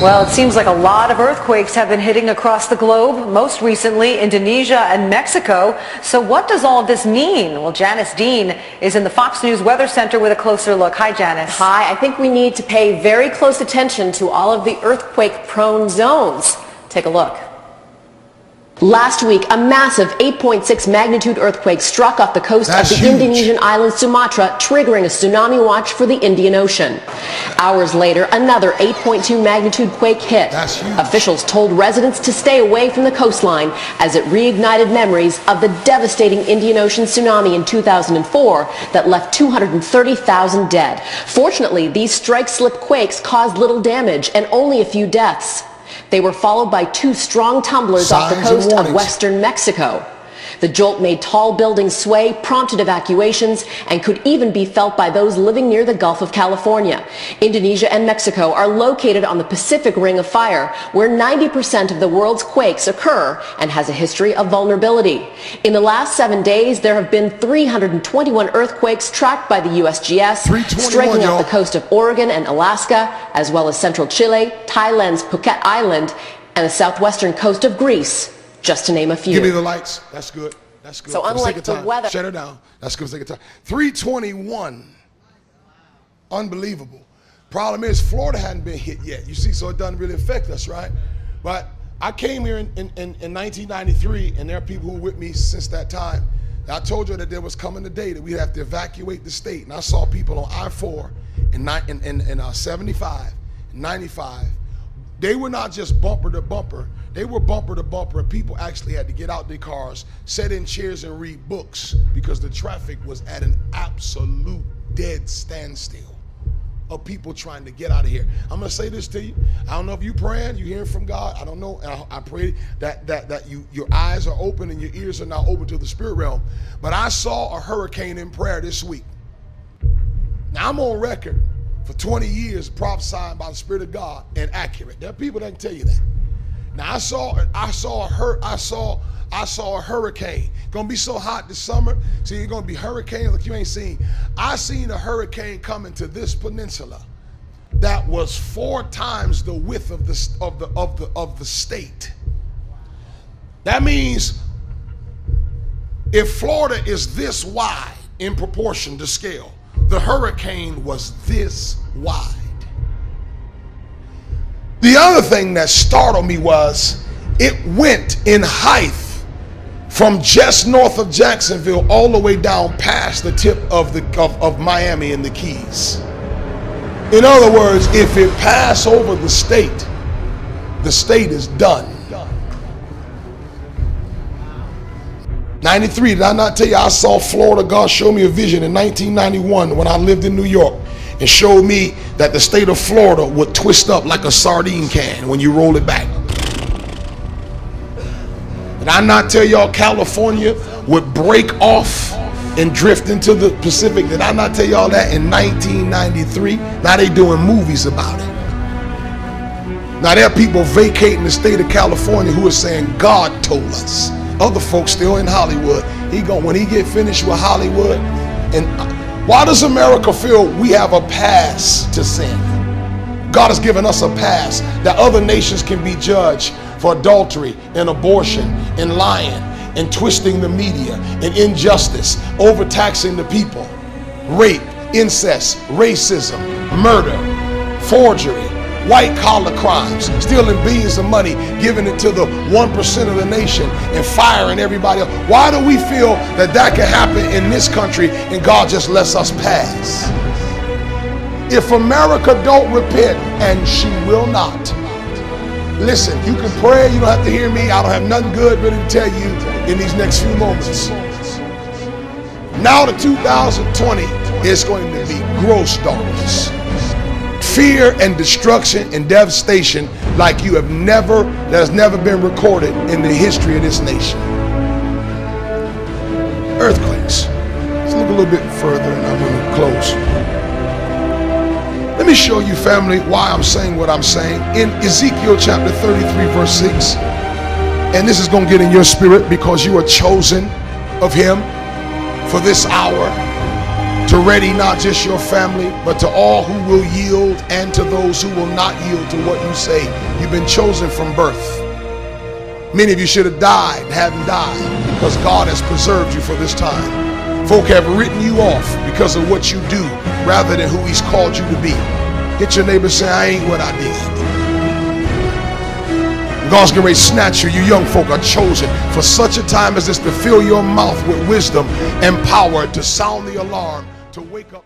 Well, it seems like a lot of earthquakes have been hitting across the globe, most recently Indonesia and Mexico. So what does all of this mean? Well, Janice Dean is in the Fox News Weather Center with a closer look. Hi, Janice. Hi. I think we need to pay very close attention to all of the earthquake-prone zones. Take a look. Last week, a massive 8.6 magnitude earthquake struck off the coast of the Indonesian island Sumatra, triggering a tsunami watch for the Indian Ocean. Hours later, another 8.2 magnitude quake hit. Officials told residents to stay away from the coastline as it reignited memories of the devastating Indian Ocean tsunami in 2004 that left 230,000 dead. Fortunately, these strike-slip quakes caused little damage and only a few deaths. They were followed by two strong tumblers off the coast of western Mexico. The jolt made tall buildings sway, prompted evacuations, and could even be felt by those living near the Gulf of California. Indonesia and Mexico are located on the Pacific Ring of Fire, where 90% of the world's quakes occur and has a history of vulnerability. In the last 7 days, there have been 321 earthquakes tracked by the USGS, striking off the coast of Oregon and Alaska, as well as central Chile, Thailand's Phuket Island, and the southwestern coast of Greece, just to name a few. Give me the lights. That's good. That's good. So unlike the weather. Shut it down. That's good. Take a time. 321. Unbelievable. Problem is, Florida hadn't been hit yet. You see, so it doesn't really affect us, right? But I came here in 1993, and there are people who were with me since that time. I told you that there was coming a day that we'd have to evacuate the state. And I saw people on I-4 in 75, 95. They were not just bumper to bumper. They were bumper to bumper, and people actually had to get out their cars, sit in chairs and read books because the traffic was at an absolute dead standstill of people trying to get out of here. I'm going to say this to you. I don't know if you're praying, you're hearing from God. I don't know. I pray that your eyes are open and your ears are now open to the spirit realm. But I saw a hurricane in prayer this week. Now, I'm on record for 20 years prophesying by the Spirit of God and accurate. There are people that can tell you that. Now I saw a hurricane. Gonna be so hot this summer. See, you're gonna be hurricane like you ain't seen. I seen a hurricane coming to this peninsula that was 4 times the width of the state. That means if Florida is this wide in proportion to scale, the hurricane was this wide. The other thing that startled me was it went in height from just north of Jacksonville all the way down past the tip of Miami and the Keys. In other words, if it passed over the state is done. 93, did I not tell you I saw Florida? God showed me a vision in 1991 when I lived in New York and showed me that the state of Florida would twist up like a sardine can when you roll it back. Did I not tell y'all California would break off and drift into the Pacific? Did I not tell y'all that in 1993? Now they doing movies about it. Now there are people vacating the state of California who are saying God told us. Other folks still in Hollywood. When he get finished with Hollywood. And why does America feel we have a pass to sin? God has given us a pass that other nations can be judged for adultery and abortion and lying and twisting the media and injustice, overtaxing the people, rape, incest, racism, murder, forgery, white-collar crimes, stealing billions of money, giving it to the 1% of the nation and firing everybody else. Why do we feel that can happen in this country and God just lets us pass? If America don't repent, and she will not. Listen, you can pray, you don't have to hear me. I don't have nothing good really to tell you in these next few moments. Now to 2020 is going to be gross darkness. Fear and destruction and devastation like that has never been recorded in the history of this nation. Earthquakes. Let's look a little bit further and I'm going to close. Let me show you, family, why I'm saying what I'm saying. In Ezekiel chapter 33 verse 6, and this is going to get in your spirit because you are chosen of him for this hour to ready not just your family, but to all who will yield and to those who will not yield to what you say. You've been chosen from birth. Many of you should have died, haven't died, because God has preserved you for this time. Folk have written you off because of what you do rather than who he's called you to be. Hit your neighbor, say, I ain't what I did. God's going to snatch you. You young folk are chosen for such a time as this to fill your mouth with wisdom and power, to sound the alarm, to wake up.